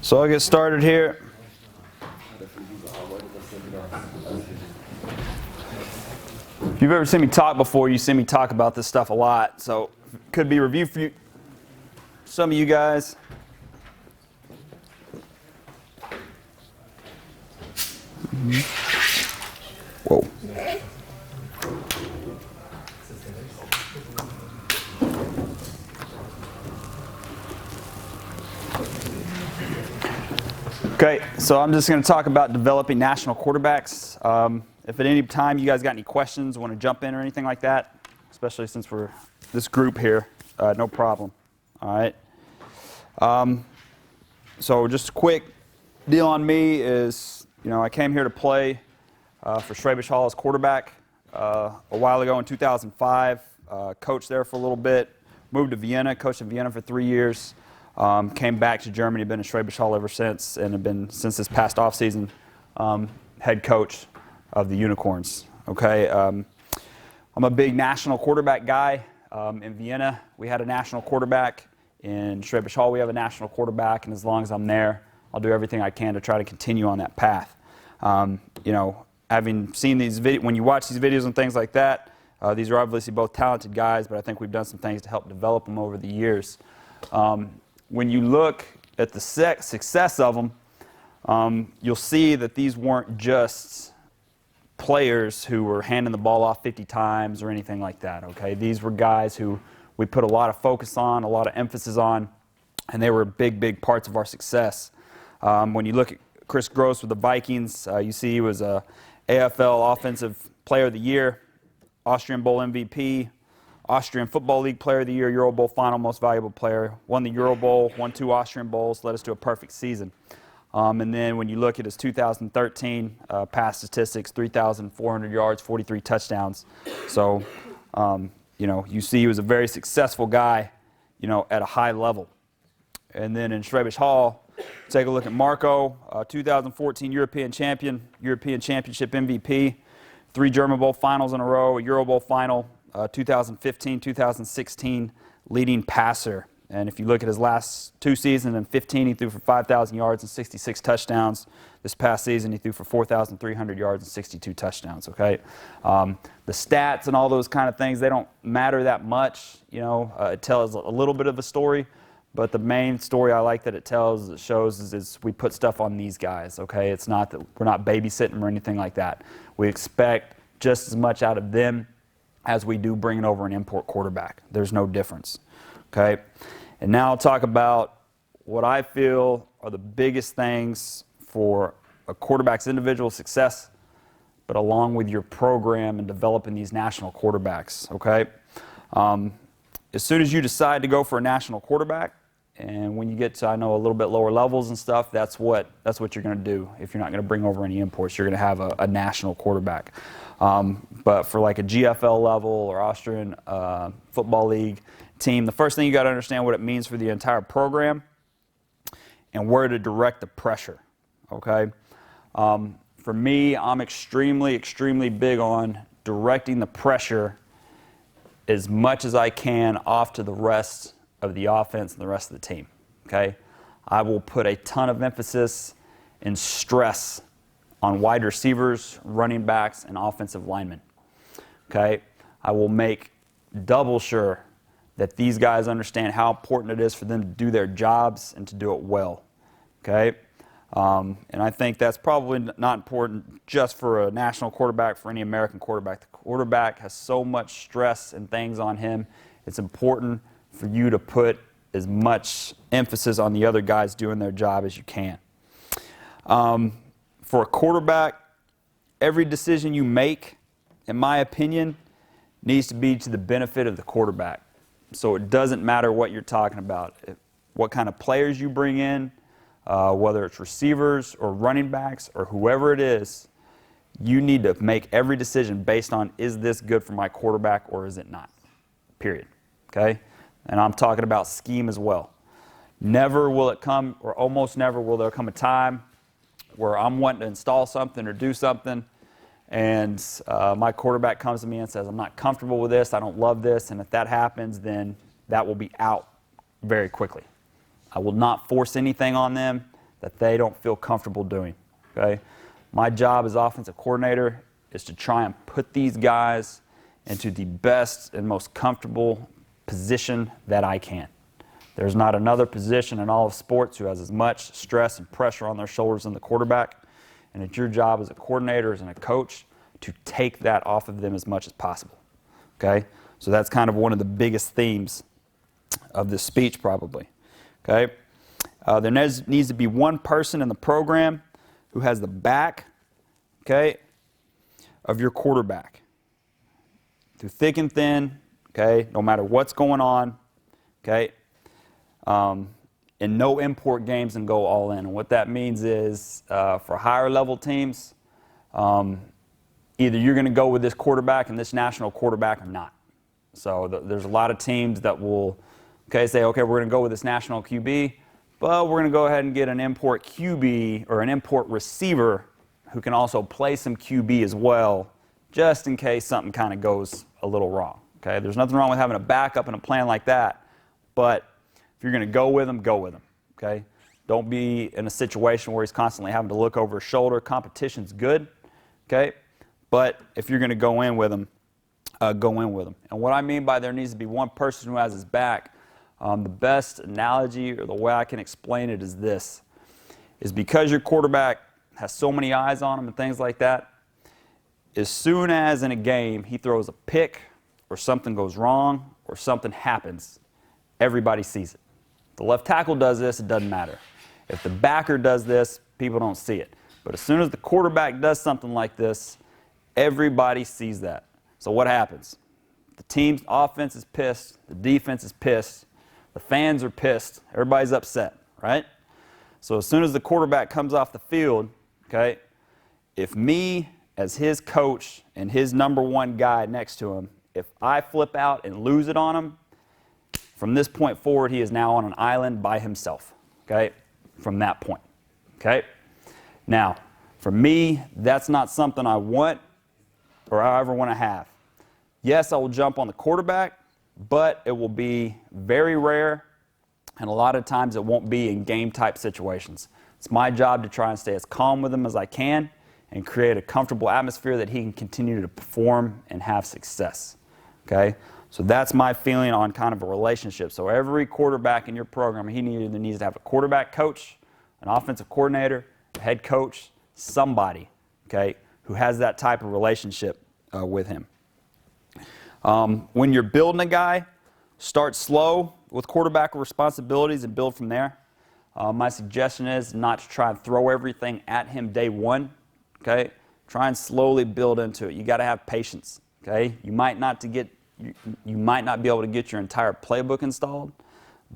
So I'll get started here. If you've ever seen me talk before, you've seen me talk about this stuff a lot. So it could be a review for you, some of you guys. Whoa. Okay, so I'm just going to talk about developing national quarterbacks. If at any time you guys got any questions, want to jump in or anything like that, especially since we're this group here, no problem. All right. So just a quick deal on me is, I came here to play for Schwabish Hall as quarterback a while ago in 2005. Coached there for a little bit. Moved to Vienna, coached in Vienna for 3 years. Came back to Germany, been in Schwabish Hall ever since, and have been, since this past offseason, head coach of the Unicorns. Okay, I'm a big national quarterback guy. In Vienna, we had a national quarterback. In Schwabish Hall, we have a national quarterback, and as long as I'm there, I'll do everything I can to try to continue on that path. Having seen these videos, when you watch these videos and things like that, these are obviously both talented guys, but I think we've done some things to help develop them over the years. When you look at the success of them, you'll see that these weren't just players who were handing the ball off 50 times or anything like that. Okay, these were guys who we put a lot of focus on, a lot of emphasis on, and they were big parts of our success. When you look at Chris Gross with the Vikings, you see he was a AFL Offensive Player of the Year, Austrian Bowl MVP, Austrian Football League Player of the Year, Euro Bowl Final Most Valuable Player, won the Euro Bowl, won 2 Austrian Bowls, led us to a perfect season. And then when you look at his 2013 pass statistics, 3,400 yards, 43 touchdowns. So, you see he was a very successful guy, at a high level. And then in Schwabish Hall, take a look at Marco, 2014 European champion, European Championship MVP, 3 German Bowl finals in a row, a Euro Bowl final, 2015, 2016 leading passer. And if you look at his last 2 seasons, in 15 he threw for 5,000 yards and 66 touchdowns. This past season he threw for 4,300 yards and 62 touchdowns. Okay, the stats and all those kind of things, they don't matter that much. It tells a little bit of a story, but the main story I like that it tells, it shows, is we put stuff on these guys. Okay, it's not that we're not babysitting or anything like that. We expect just as much out of them as we do bringing over an import quarterback. There's no difference. Okay, and now I'll talk about what I feel are the biggest things for a quarterback's individual success, but along with your program and developing these national quarterbacks. Okay, as soon as you decide to go for a national quarterback, and when you get to, a little bit lower levels and stuff, that's what you're going to do. If you're not going to bring over any imports, you're going to have a national quarterback. But for like a GFL level or Austrian Football League team, the first thing you got to understand what it means for the entire program and where to direct the pressure. Okay, for me, I'm extremely big on directing the pressure as much as I can off to the rest of the offense and the rest of the team. Okay, I will put a ton of emphasis and stress on wide receivers, running backs, and offensive linemen. Okay, I will make double sure that these guys understand how important it is for them to do their jobs and to do it well. Okay, and I think that's probably not important just for a national quarterback, for any American quarterback. The quarterback has so much stress and things on him. It's important for you to put as much emphasis on the other guys doing their job as you can. For a quarterback, every decision you make, in my opinion, needs to be to the benefit of the quarterback. So it doesn't matter what you're talking about, what kind of players you bring in, whether it's receivers or running backs or whoever it is, you need to make every decision based on, is this good for my quarterback or is it not? Period. Okay? And I'm talking about scheme as well. Never will it come, or almost never will there come a time where I'm wanting to install something or do something, and my quarterback comes to me and says, I'm not comfortable with this, I don't love this, and if that happens, then that will be out very quickly. I will not force anything on them. that they don't feel comfortable doing, okay? My job as offensive coordinator is to try and put these guys into the best and most comfortable position that I can. There's not another position in all of sports who has as much stress and pressure on their shoulders than the quarterback, and it's your job as a coordinator and a coach to take that off of them as much as possible, okay? So that's kind of one of the biggest themes of this speech probably, okay? There needs to be one person in the program who has the back, okay, of your quarterback. Through thick and thin, okay, no matter what's going on, okay, and no import games and go all in. And what that means is for higher level teams, either you're going to go with this quarterback and this national quarterback or not. So there's a lot of teams that will say, okay, we're going to go with this national QB, but we're going to go ahead and get an import QB or an import receiver who can also play some QB as well, just in case something kind of goes a little wrong. Okay, there's nothing wrong with having a backup and a plan like that, but if you're going to go with him, go with him. Okay, don't be in a situation where he's constantly having to look over his shoulder. Competition's good, okay, but if you're going to go in with him, go in with him. And what I mean by there needs to be one person who has his back, the best analogy or the way I can explain it is this, is because your quarterback has so many eyes on him and things like that, as soon as in a game he throws a pick or something goes wrong or something happens, everybody sees it. If the left tackle does this, it doesn't matter. If the backer does this, people don't see it. But as soon as the quarterback does something like this, everybody sees that. So what happens? The team's offense is pissed, the defense is pissed, the fans are pissed, everybody's upset, right? So as soon as the quarterback comes off the field, okay, if me as his coach and his number one guy next to him, if I flip out and lose it on him, from this point forward, he is now on an island by himself, okay, from that point, okay? Now, for me, that's not something I want or I ever want to have. Yes, I will jump on the quarterback, but it will be very rare, and a lot of times it won't be in game-type situations. It's my job to try and stay as calm with him as I can and create a comfortable atmosphere that he can continue to perform and have success, okay? So that's my feeling on kind of a relationship. So every quarterback in your program, he either needs to have a quarterback coach, an offensive coordinator, a head coach, somebody, okay, who has that type of relationship with him. When you're building a guy, start slow with quarterback responsibilities and build from there. My suggestion is not to try and throw everything at him day one, okay? Try and slowly build into it. You got to have patience, okay? You might not be able to get your entire playbook installed,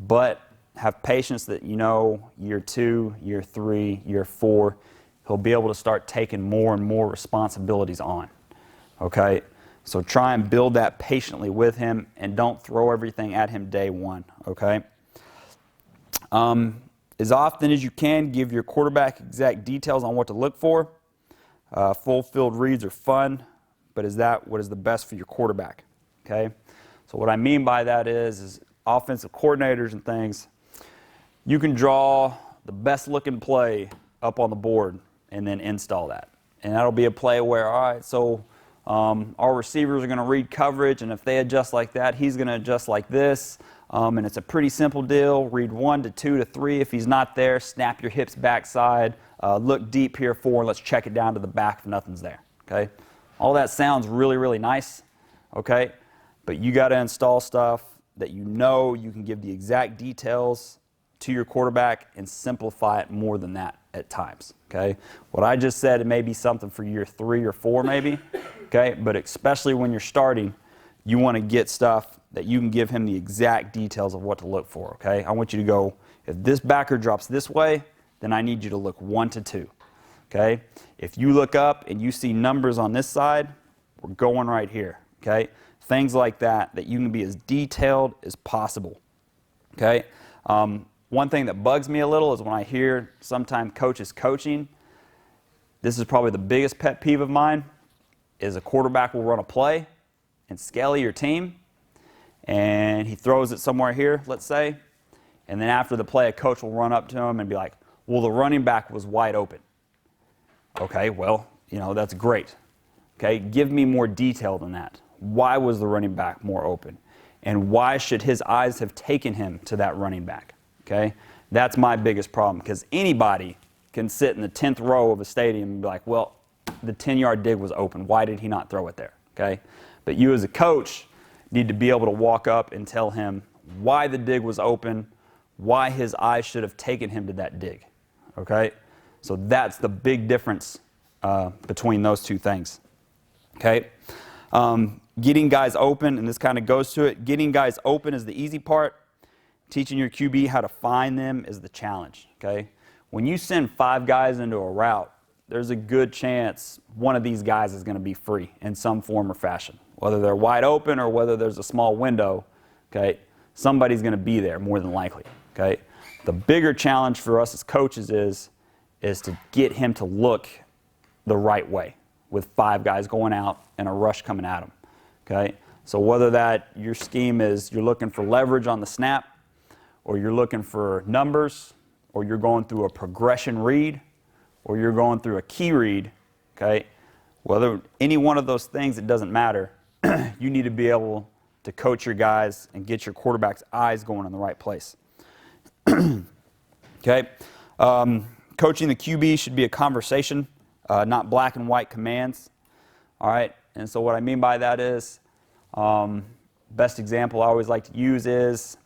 but have patience that year 2, year 3, year 4, he'll be able to start taking more and more responsibilities on, okay? So try and build that patiently with him and don't throw everything at him day one, okay? As often as you can, give your quarterback exact details on what to look for. Full field reads are fun, but is that what is the best for your quarterback, okay? So what I mean by that is offensive coordinators and things, you can draw the best looking play up on the board and then install that. And that'll be a play where, all right, so our receivers are going to read coverage, and if they adjust like that, he's going to adjust like this. And it's a pretty simple deal. Read 1 to 2 to 3. If he's not there, snap your hips backside. Look deep here 4, and let's check it down to the back if nothing's there. Okay? All that sounds really, really nice. Okay? But you got to install stuff that you can give the exact details to your quarterback and simplify it more than that at times. Okay? What I just said, it may be something for year 3 or 4 maybe. Okay? But especially when you're starting, you want to get stuff that you can give him the exact details of what to look for, okay? I want you to go, if this backer drops this way, then I need you to look 1 to 2, okay? If you look up and you see numbers on this side, we're going right here, okay? Things like that you can be as detailed as possible, okay? One thing that bugs me a little is when I hear sometimes coaches coaching, this is probably the biggest pet peeve of mine, is a quarterback will run a play and Skelly your team, and he throws it somewhere here, let's say, and then after the play, a coach will run up to him and be like, well, the running back was wide open. Okay, well, that's great. Okay, give me more detail than that. Why was the running back more open? And why should his eyes have taken him to that running back? Okay, that's my biggest problem, because anybody can sit in the 10th row of a stadium and be like, well, the 10-yard dig was open. Why did he not throw it there? Okay, but you as a coach need to be able to walk up and tell him why the dig was open, why his eyes should have taken him to that dig. Okay, so that's the big difference between those two things. Okay, getting guys open, and this kind of goes to it, getting guys open is the easy part. Teaching your QB how to find them is the challenge. Okay, when you send 5 guys into a route, there's a good chance one of these guys is going to be free in some form or fashion. Whether they're wide open or whether there's a small window, okay, somebody's going to be there more than likely. Okay, the bigger challenge for us as coaches is to get him to look the right way with 5 guys going out and a rush coming at him. Okay, so whether that your scheme is you're looking for leverage on the snap, or you're looking for numbers, or you're going through a progression read, or you're going through a key read, okay, whether any one of those things, it doesn't matter. You need to be able to coach your guys and get your quarterback's eyes going in the right place. Okay, coaching the QB should be a conversation, not black and white commands. All right, and so what I mean by that is, best example I always like to use is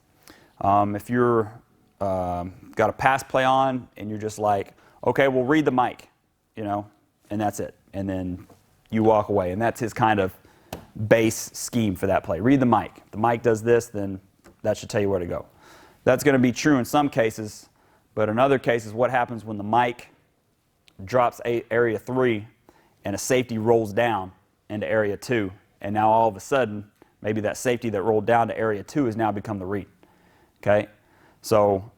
if you're got a pass play on and you're just like, okay, well, read the mic, and that's it. And then you walk away, and that's his kind of base scheme for that play. Read the mic. If the mic does this, then that should tell you where to go. That's going to be true in some cases, but in other cases, what happens when the mic drops area 3 and a safety rolls down into area 2, and now all of a sudden, maybe that safety that rolled down to area 2 has now become the read. Okay? So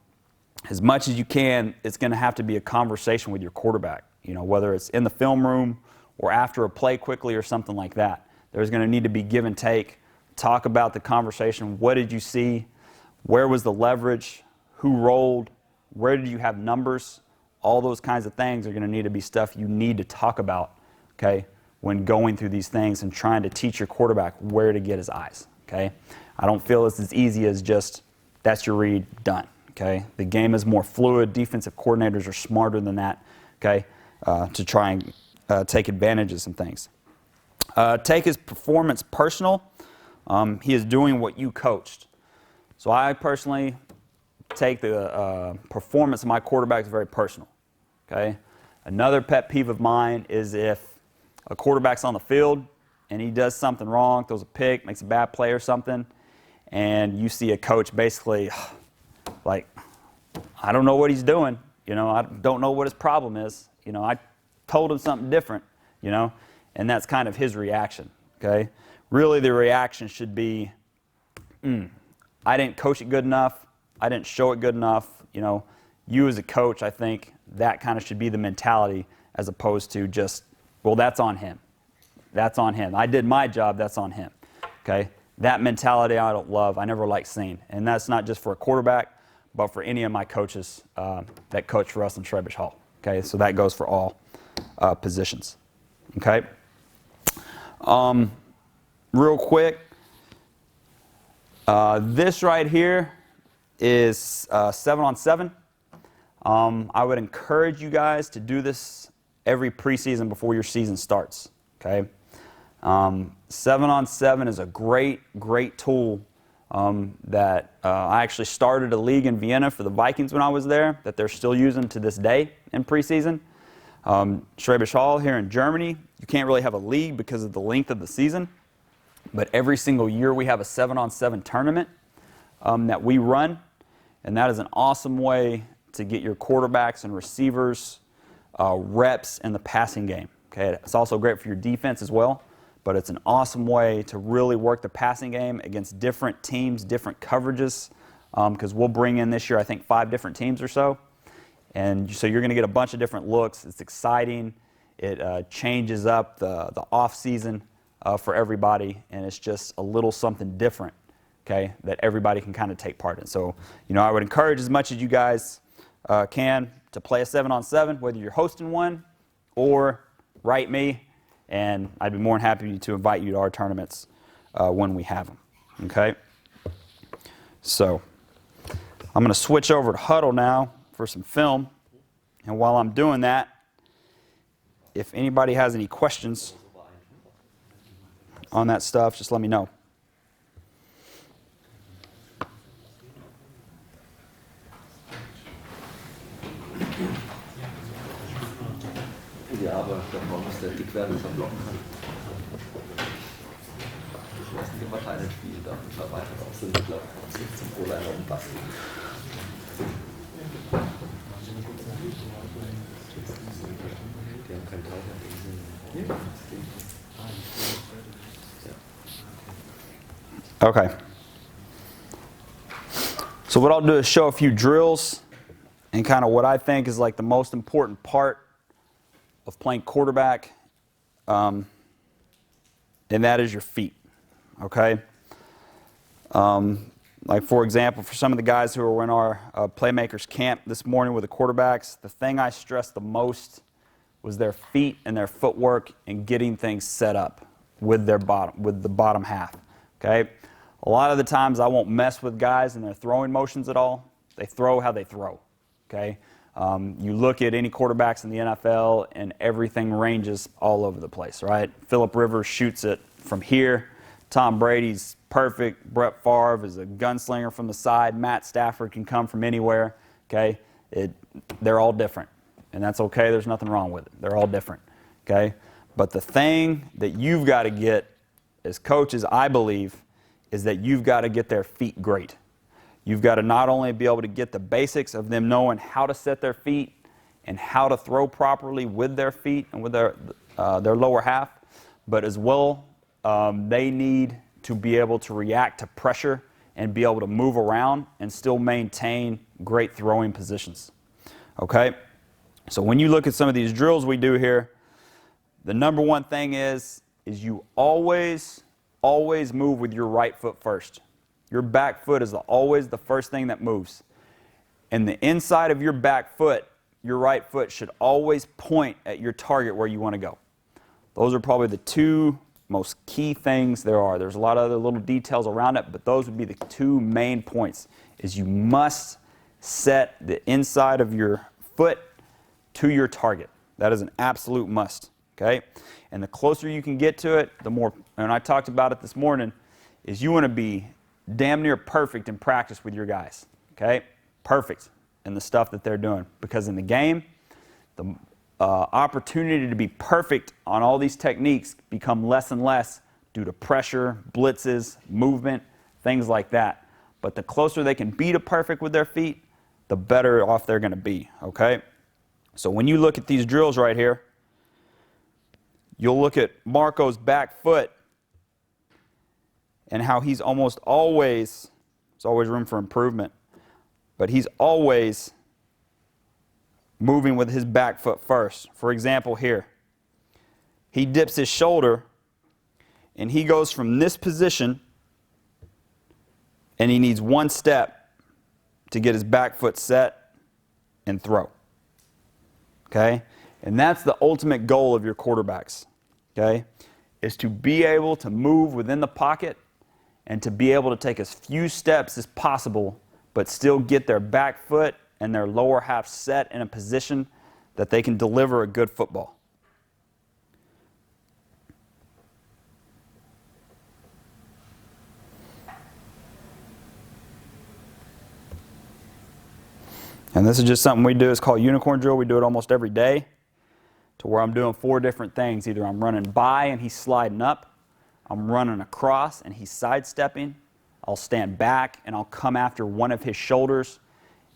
as much as you can, it's going to have to be a conversation with your quarterback, whether it's in the film room or after a play quickly or something like that. There's going to need to be give and take, talk about the conversation. What did you see? Where was the leverage? Who rolled? Where did you have numbers? All those kinds of things are going to need to be stuff you need to talk about, okay, when going through these things and trying to teach your quarterback where to get his eyes, okay? I don't feel it's as easy as just, that's your read, done, okay? The game is more fluid. Defensive coordinators are smarter than that, okay, to try and take advantage of some things. Take his performance personal. He is doing what you coached. So I personally take the performance of my quarterbacks very personal. Okay. Another pet peeve of mine is if a quarterback's on the field and he does something wrong, throws a pick, makes a bad play or something, and you see a coach basically like, I don't know what he's doing. I don't know what his problem is. I told him something different. And that's kind of his reaction. Okay. Really, the reaction should be, I didn't coach it good enough. I didn't show it good enough. You as a coach, I think that kind of should be the mentality, as opposed to just, well, that's on him. That's on him. I did my job. That's on him. Okay. That mentality I don't love. I never like seeing. And that's not just for a quarterback, but for any of my coaches that coach for us in Schrebish Hall. Okay. So that goes for all positions. Okay. Real quick, this right here is 7-on-7. I would encourage you guys to do this every preseason before your season starts. Okay, 7-on-7 is a great tool that I actually started a league in Vienna for the Vikings when I was there that they're still using to this day in preseason. Schrebish Hall here in Germany, you can't really have a league because of the length of the season, but every single year we have a 7-on-7 tournament that we run, and that is an awesome way to get your quarterbacks and receivers reps in the passing game. Okay, it's also great for your defense as well, but it's an awesome way to really work the passing game against different teams, different coverages, because we'll bring in this year, I think, 5 different teams or so. And so you're going to get a bunch of different looks. It's exciting. It changes up the off season for everybody, and it's just a little something different, okay, that everybody can kind of take part in. So, I would encourage as much as you guys can to play a 7-on-7, whether you're hosting one or write me, and I'd be more than happy to invite you to our tournaments when we have them. Okay? So I'm going to switch over to Huddle now for some film. And while I'm doing that, if anybody has any questions on that stuff, just let me know. Ja, aber davor muss der dick werden, dass er blocken kann. Ich weiß nicht, ob er Teile spielt, aber ich erweitert auch sind, ich glaube, 17 O-Liner und Basteln. Die haben keinen Teil in dem Sinne. Okay. So what I'll do is show a few drills and kind of what I think is like the most important part of playing quarterback, and that is your feet, okay? Like for example, for some of the guys who were in our Playmakers camp this morning with the quarterbacks, the thing I stressed the most was their feet and their footwork and getting things set up with the bottom half, okay? A lot of the times I won't mess with guys and their throwing motions at all. They throw how they throw, okay? You look at any quarterbacks in the NFL and everything ranges all over the place, right? Phillip Rivers shoots it from here. Tom Brady's perfect. Brett Favre is a gunslinger from the side. Matt Stafford can come from anywhere, okay? They're all different, and that's okay. There's nothing wrong with it. They're all different, okay? But the thing that you've got to get as coaches, I believe, is that you've got to get their feet great. You've got to not only be able to get the basics of them knowing how to set their feet and how to throw properly with their feet and with their lower half, but as well, they need to be able to react to pressure and be able to move around and still maintain great throwing positions. Okay? So when you look at some of these drills we do here, the number one thing is you always move with your right foot first. Your back foot is always the first thing that moves. And the inside of your back foot, your right foot, should always point at your target where you want to go. Those are probably the two most key things there are. There's a lot of other little details around it, but those would be the two main points, is you must set the inside of your foot to your target. That is an absolute must, okay? And the closer you can get to it, the more, and I talked about it this morning, is you want to be damn near perfect in practice with your guys, okay? Perfect in the stuff that they're doing. Because in the game, the opportunity to be perfect on all these techniques become less and less due to pressure, blitzes, movement, things like that. But the closer they can be to perfect with their feet, the better off they're going to be, okay? So when you look at these drills right here, you'll look at Marco's back foot and how he's almost always, there's always room for improvement, but he's always moving with his back foot first. For example, here, he dips his shoulder and he goes from this position and he needs one step to get his back foot set and throw. Okay? And that's the ultimate goal of your quarterbacks, okay, is to be able to move within the pocket and to be able to take as few steps as possible, but still get their back foot and their lower half set in a position that they can deliver a good football. And this is just something we do. It's called unicorn drill. We do it almost every day, to where I'm doing 4 different things. Either I'm running by and he's sliding up, I'm running across and he's sidestepping, I'll stand back and I'll come after one of his shoulders,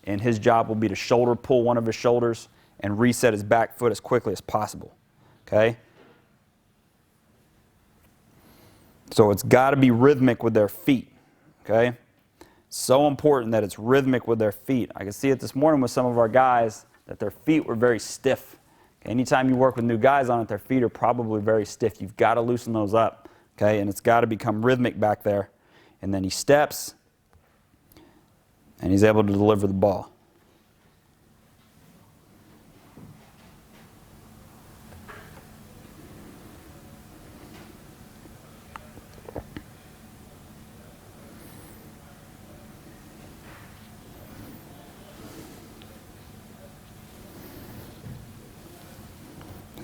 and his job will be to shoulder pull one of his shoulders and reset his back foot as quickly as possible. Okay? So it's got to be rhythmic with their feet. Okay? So important that it's rhythmic with their feet. I could see it this morning with some of our guys that their feet were very stiff. Okay? Anytime you work with new guys on it, their feet are probably very stiff. You've got to loosen those up. Okay? And it's got to become rhythmic back there. And then he steps, and he's able to deliver the ball.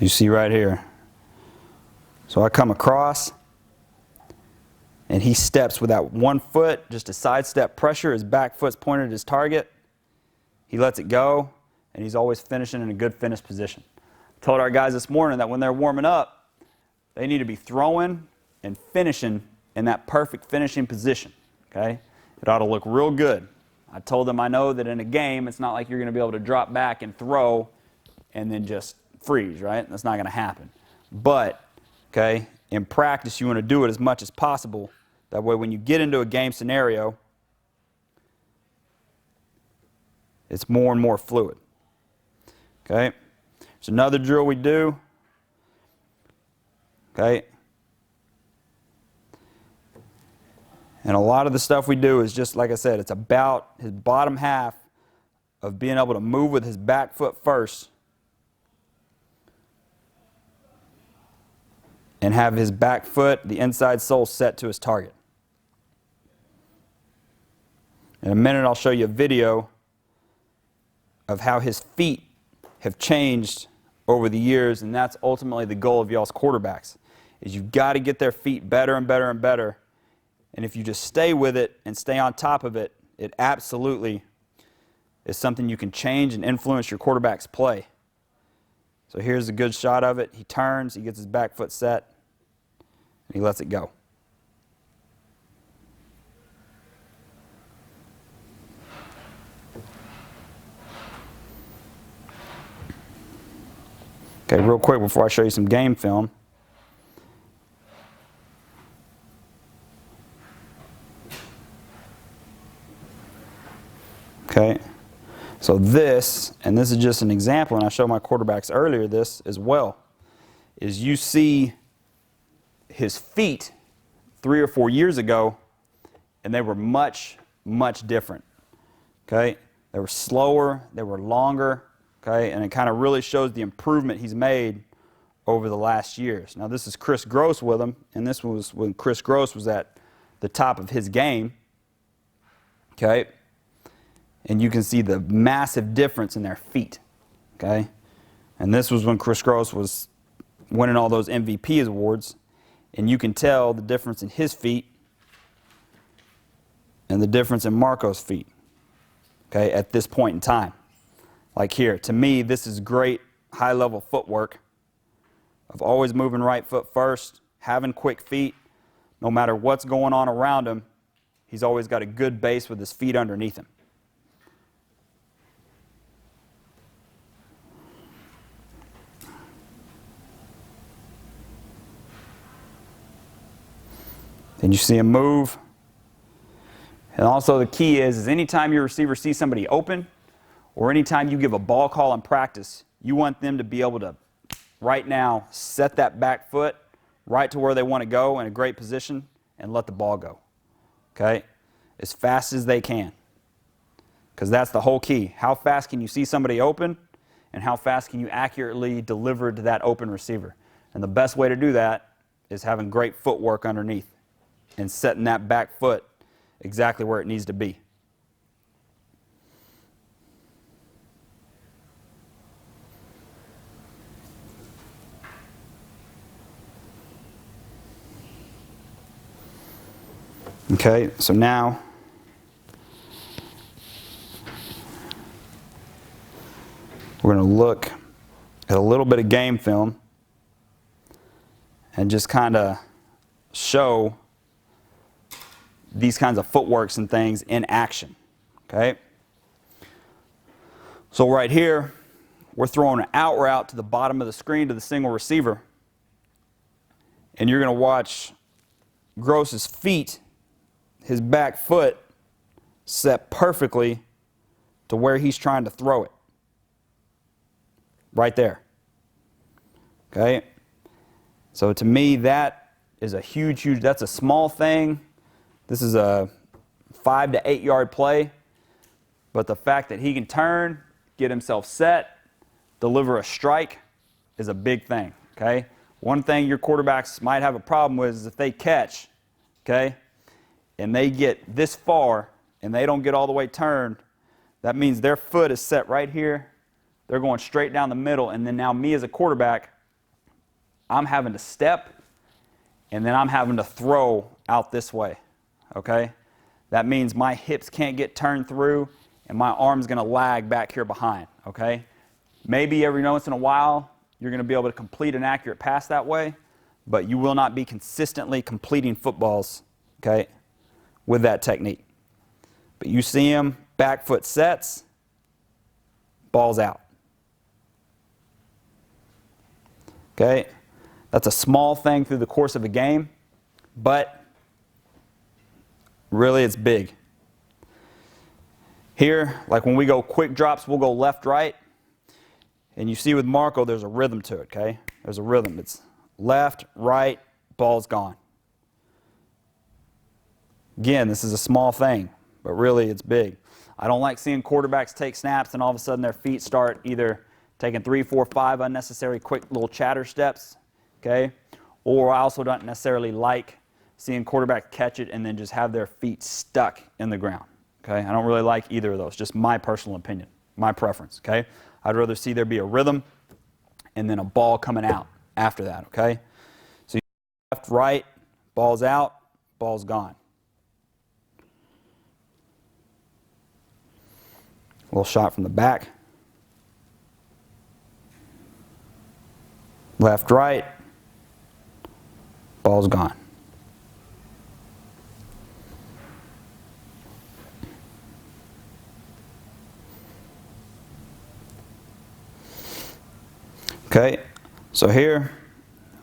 You see right here. So I come across, and he steps with that 1 foot, just a sidestep pressure. His back foot's pointed at his target. He lets it go, and he's always finishing in a good finish position. I told our guys this morning that when they're warming up, they need to be throwing and finishing in that perfect finishing position. Okay? It ought to look real good. I told them I know that in a game, it's not like you're going to be able to drop back and throw and then just freeze, right? That's not going to happen. But, okay, in practice, you want to do it as much as possible. That way, when you get into a game scenario, it's more and more fluid. Okay? There's another drill we do. Okay? And a lot of the stuff we do is just, like I said, it's about his bottom half of being able to move with his back foot first and have his back foot, the inside sole, set to his target. In a minute, I'll show you a video of how his feet have changed over the years, and that's ultimately the goal of y'all's quarterbacks, is you've got to get their feet better and better and better. And if you just stay with it and stay on top of it, it absolutely is something you can change and influence your quarterback's play. So here's a good shot of it. He turns, he gets his back foot set, and he lets it go. Okay, real quick before I show you some game film. Okay, so this, and this is just an example, and I showed my quarterbacks earlier this as well, is you see his feet 3 or 4 years ago, and they were much, much different. Okay, they were slower, they were longer, okay, and it kind of really shows the improvement he's made over the last years. Now this is Chris Gross with him, and this was when Chris Gross was at the top of his game. Okay. And you can see the massive difference in their feet, okay? And this was when Chris Gross was winning all those MVP awards, and you can tell the difference in his feet and the difference in Marco's feet, okay, at this point in time. Like here, to me, this is great high-level footwork of always moving right foot first, having quick feet. No matter what's going on around him, he's always got a good base with his feet underneath him. Then you see him move. And also the key is anytime your receiver sees somebody open, or anytime you give a ball call in practice, you want them to be able to, right now, set that back foot right to where they want to go in a great position and let the ball go. Okay? As fast as they can. Because that's the whole key. How fast can you see somebody open, and how fast can you accurately deliver to that open receiver? And the best way to do that is having great footwork underneath and setting that back foot exactly where it needs to be. Okay, so now we're going to look at a little bit of game film and just kind of show these kinds of footworks and things in action. Okay? So right here, we're throwing an out route to the bottom of the screen to the single receiver. And you're going to watch Gross's feet, his back foot, set perfectly to where he's trying to throw it. Right there. Okay? So to me, that is a huge, that's a small thing. This is a 5 to 8 yard play. But the fact that he can turn, get himself set, deliver a strike is a big thing. Okay? One thing your quarterbacks might have a problem with is if they catch, okay, and they get this far and they don't get all the way turned, that means their foot is set right here. They're going straight down the middle, and then now me as a quarterback, I'm having to step, and then I'm having to throw out this way, okay? That means my hips can't get turned through, and my arm's going to lag back here behind, okay? Maybe every once in a while, you're going to be able to complete an accurate pass that way, but you will not be consistently completing footballs, okay, with that technique. But you see him, back foot sets, ball's out. Okay? That's a small thing through the course of a game, but really it's big. Here, like when we go quick drops, we'll go left, right. And you see with Marco, there's a rhythm to it, okay? There's a rhythm. It's left, right, ball's gone. Again, this is a small thing, but really it's big. I don't like seeing quarterbacks take snaps and all of a sudden their feet start either taking 3, 4, 5 unnecessary quick little chatter steps, okay? Or I also don't necessarily like seeing quarterbacks catch it and then just have their feet stuck in the ground, okay? I don't really like either of those, just my personal opinion, my preference, okay? I'd rather see there be a rhythm and then a ball coming out after that, okay? So left, right, ball's out, ball's gone. A little shot from the back. Left, right, ball's gone. Okay, so here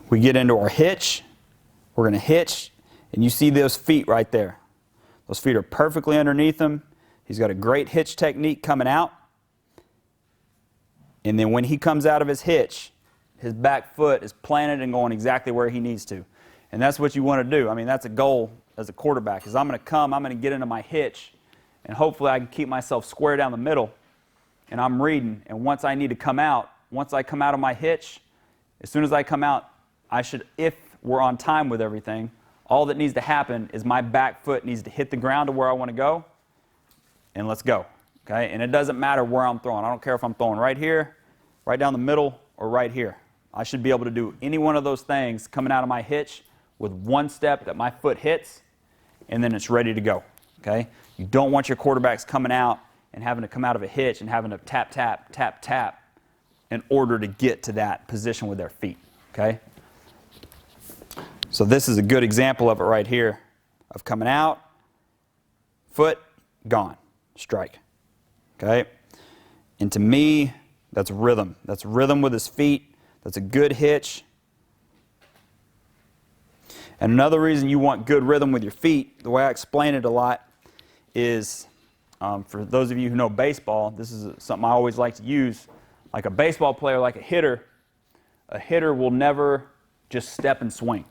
we get into our hitch. We're going to hitch, and you see those feet right there. Those feet are perfectly underneath him. He's got a great hitch technique coming out. And then when he comes out of his hitch, his back foot is planted and going exactly where he needs to. And that's what you want to do. I mean, that's a goal as a quarterback, is I'm going to get into my hitch, and hopefully I can keep myself square down the middle, and I'm reading. And once I need to come out, once I come out of my hitch, as soon as I come out, I should, if we're on time with everything, all that needs to happen is my back foot needs to hit the ground to where I want to go, and let's go. Okay? And it doesn't matter where I'm throwing. I don't care if I'm throwing right here, right down the middle, or right here. I should be able to do any one of those things coming out of my hitch with one step that my foot hits, and then it's ready to go. Okay? You don't want your quarterbacks coming out and having to come out of a hitch and having to tap, tap, tap, tap in order to get to that position with their feet. Okay? So this is a good example of it right here, of coming out, foot, gone, strike. Okay? And to me, that's rhythm. That's rhythm with his feet. That's a good hitch. And another reason you want good rhythm with your feet, the way I explain it a lot, is for those of you who know baseball, this is something I always like to use. Like a baseball player, like a hitter will never just step and swing.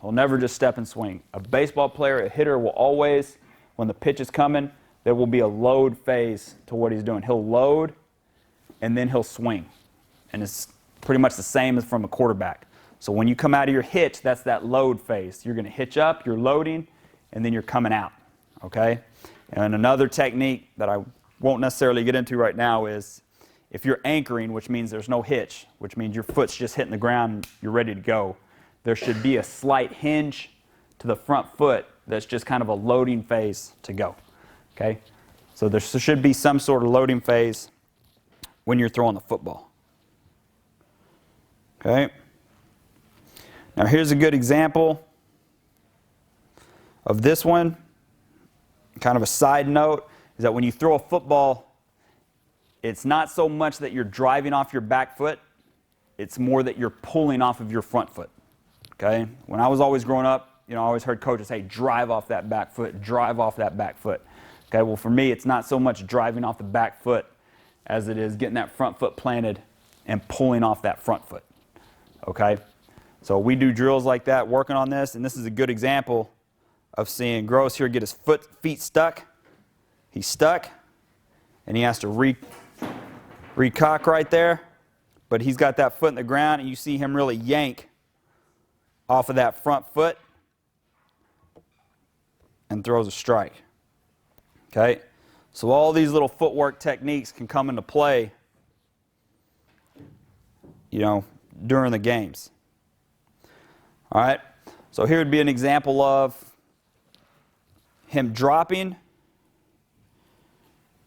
He'll never just step and swing. A baseball player, a hitter will always, when the pitch is coming, there will be a load phase to what he's doing. He'll load, and then he'll swing. And it's pretty much the same as from a quarterback. So when you come out of your hitch, that's that load phase. You're going to hitch up, you're loading, and then you're coming out. Okay? And another technique that I won't necessarily get into right now is if you're anchoring, which means there's no hitch, which means your foot's just hitting the ground, you're ready to go, there should be a slight hinge to the front foot that's just kind of a loading phase to go. Okay? So there should be some sort of loading phase when you're throwing the football. Okay? Now here's a good example of this one. Kind of a side note is that when you throw a football, it's not so much that you're driving off your back foot, it's more that you're pulling off of your front foot. Okay? When I was always growing up, I always heard coaches say, drive off that back foot, drive off that back foot. Okay? Well, for me, it's not so much driving off the back foot as it is getting that front foot planted and pulling off that front foot. Okay? So we do drills like that, working on this, and this is a good example of seeing Gross here get his feet stuck. He's stuck, and he has to recock right there, but he's got that foot in the ground, and you see him really yank off of that front foot and throws a strike. Okay? So all these little footwork techniques can come into play, during the games. All right, so here would be an example of him dropping,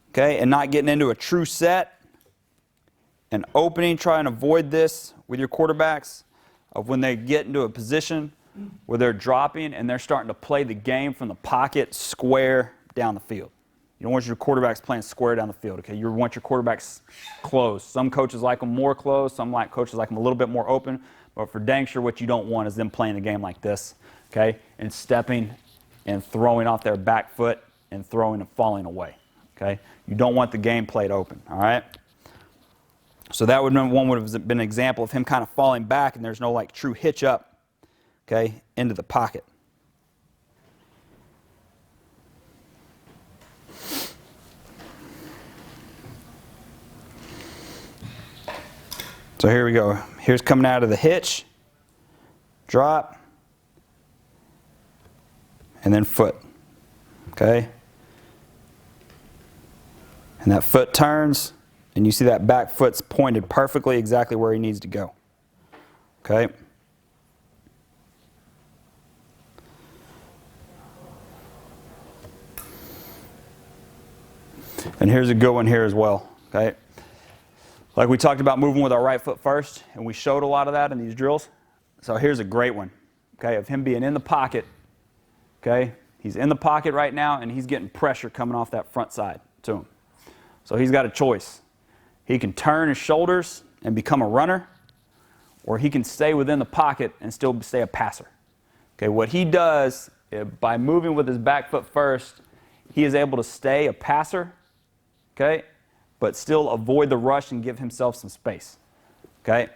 okay, and not getting into a true set, and opening. Try and avoid this with your quarterbacks of when they get into a position where they're dropping and they're starting to play the game from the pocket square down the field. You don't want your quarterbacks playing square down the field, okay? You want your quarterbacks closed. Some coaches like them more closed. Some coaches like them a little bit more open. But for dang sure, what you don't want is them playing the game like this, okay? And stepping and throwing off their back foot and throwing and falling away, okay? You don't want the game played open, all right? So that would have been an example of him kind of falling back and there's no like true hitch up, okay, into the pocket. So here we go. Here's coming out of the hitch, drop, and then foot, okay? And that foot turns, and you see that back foot's pointed perfectly exactly where he needs to go, okay? And here's a good one here as well, okay? Like we talked about moving with our right foot first, and we showed a lot of that in these drills. So here's a great one, okay, of him being in the pocket, okay? He's in the pocket right now, and he's getting pressure coming off that front side to him. So he's got a choice. He can turn his shoulders and become a runner, or he can stay within the pocket and still stay a passer. Okay, what he does, by moving with his back foot first, he is able to stay a passer, okay, but still avoid the rush and give himself some space. Okay,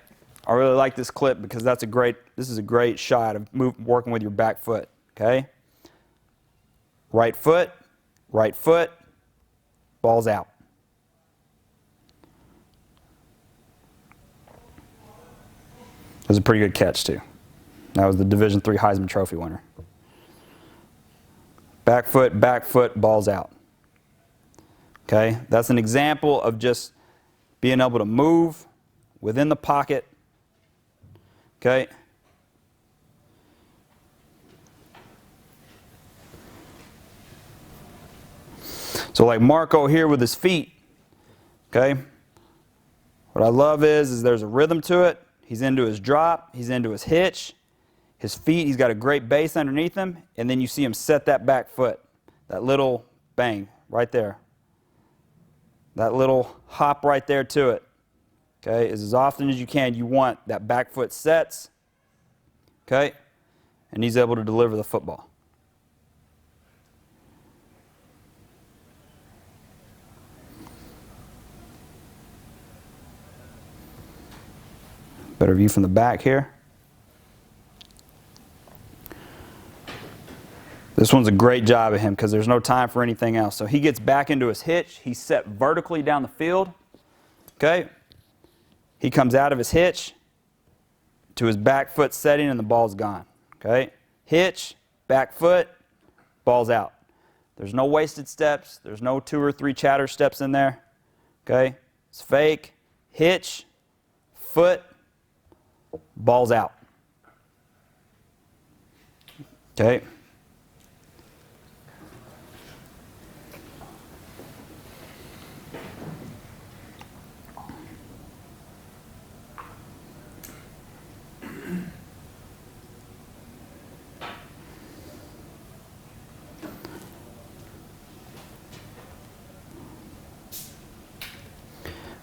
I really like this clip because this is a great shot of working with your back foot. Okay, right foot, ball's out. That was a pretty good catch too. That was the Division III Heisman Trophy winner. Back foot, ball's out. Okay, that's an example of just being able to move within the pocket. Okay. So like Marco here with his feet. Okay. What I love is there's a rhythm to it. He's into his drop, he's into his hitch. His feet, he's got a great base underneath him, and then you see him set that back foot. That little bang right there. That little hop right there to it. Okay, as often as you can, you want that back foot sets. Okay, and he's able to deliver the football. Better view from the back here. This one's a great job of him because there's no time for anything else. So he gets back into his hitch. He's set vertically down the field. Okay. He comes out of his hitch to his back foot setting and the ball's gone. Okay. Hitch, back foot, ball's out. There's no wasted steps. There's no 2 or 3 chatter steps in there. Okay. It's fake, hitch, foot, ball's out. Okay.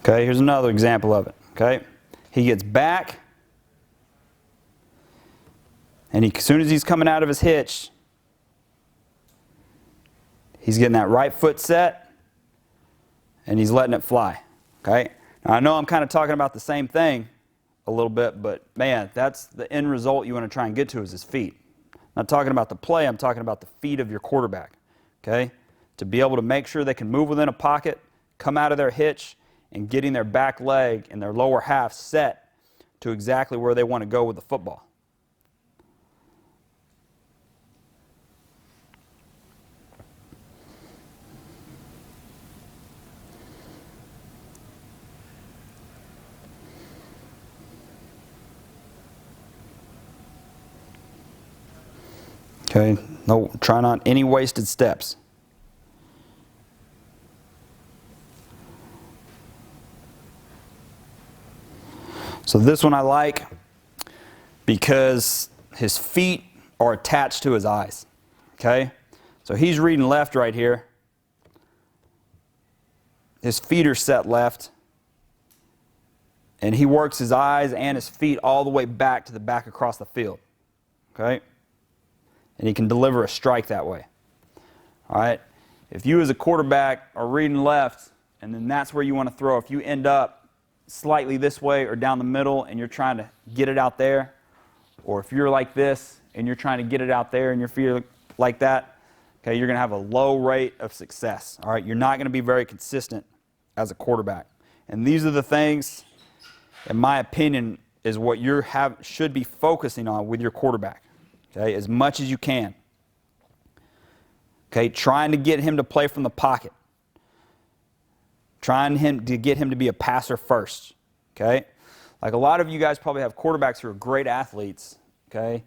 Okay, here's another example of it. Okay, he gets back, and as soon as he's coming out of his hitch, he's getting that right foot set, and he's letting it fly. Okay, now I know I'm kind of talking about the same thing a little bit, but man, that's the end result you want to try and get to is his feet. I'm not talking about the play, I'm talking about the feet of your quarterback. Okay, to be able to make sure they can move within a pocket, come out of their hitch, and getting their back leg and their lower half set to exactly where they want to go with the football. Okay, no, try not any wasted steps. So this one I like because his feet are attached to his eyes. Okay, so he's reading left right here. His feet are set left. And he works his eyes and his feet all the way back to the back across the field. Okay? And he can deliver a strike that way. All right? If you as a quarterback are reading left, and then that's where you want to throw, if you end up slightly this way or down the middle and you're trying to get it out there, or if you're like this and you're trying to get it out there and your feet are like that, okay, you're going to have a low rate of success. All right? You're not going to be very consistent as a quarterback. And these are the things, in my opinion, is what you should be focusing on with your quarterback, okay, as much as you can. Okay, trying to get him to play from the pocket. Trying to get him to be a passer first, okay? Like a lot of you guys probably have quarterbacks who are great athletes, okay?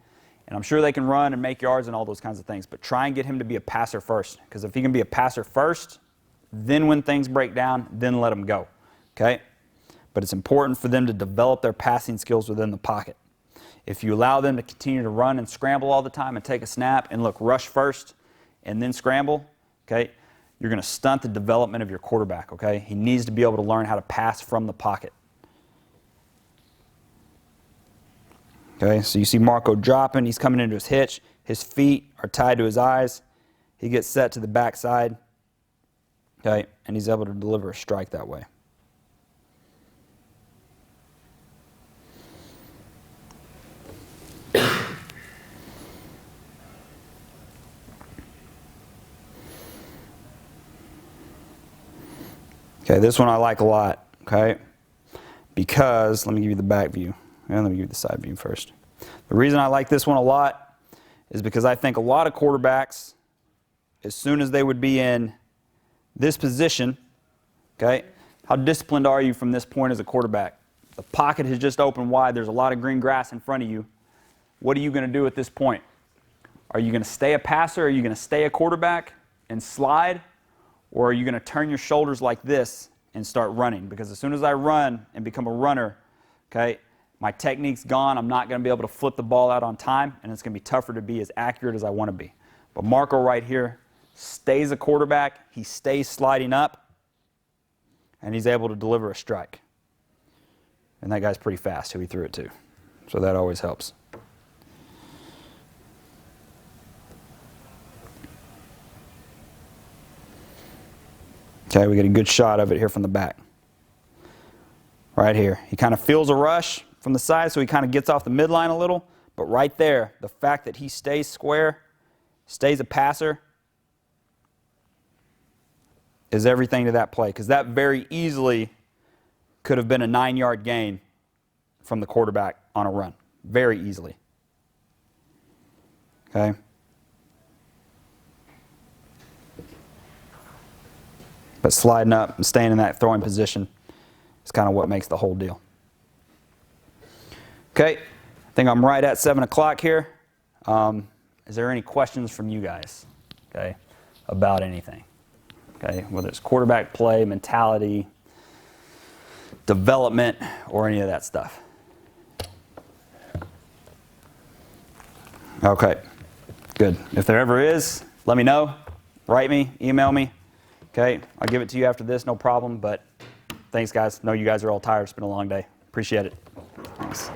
And I'm sure they can run and make yards and all those kinds of things, but try and get him to be a passer first, because if he can be a passer first, then when things break down, then let him go, okay? But it's important for them to develop their passing skills within the pocket. If you allow them to continue to run and scramble all the time and take a snap and look, rush first and then scramble, okay, you're going to stunt the development of your quarterback, okay? He needs to be able to learn how to pass from the pocket. Okay, so you see Marco dropping. He's coming into his hitch. His feet are tied to his eyes. He gets set to the backside, okay, and he's able to deliver a strike that way. Okay, this one I like a lot, okay, because, let me give you the back view, and let me give you the side view first. The reason I like this one a lot is because I think a lot of quarterbacks, as soon as they would be in this position, okay, how disciplined are you from this point as a quarterback? The pocket has just opened wide. There's a lot of green grass in front of you. What are you going to do at this point? Are you going to stay a passer? Are you going to stay a quarterback and slide? Or are you going to turn your shoulders like this and start running? Because as soon as I run and become a runner, okay, my technique's gone. I'm not going to be able to flip the ball out on time, and it's going to be tougher to be as accurate as I want to be. But Marco right here stays a quarterback. He stays sliding up, and he's able to deliver a strike. And that guy's pretty fast who he threw it to. So that always helps. Okay, we get a good shot of it here from the back. Right here. He kind of feels a rush from the side, so he kind of gets off the midline a little. But right there, the fact that he stays square, stays a passer, is everything to that play. Because that very easily could have been a 9-yard gain from the quarterback on a run. Very easily. Okay? But sliding up and staying in that throwing position is kind of what makes the whole deal. Okay, I think I'm right at 7 o'clock here. Is there any questions from you guys, okay, about anything? Okay, whether it's quarterback play, mentality, development, or any of that stuff. Okay, good. If there ever is, let me know. Write me, email me. Okay, I'll give it to you after this, no problem. But thanks, guys. Know you guys are all tired. It's been a long day. Appreciate it. Thanks.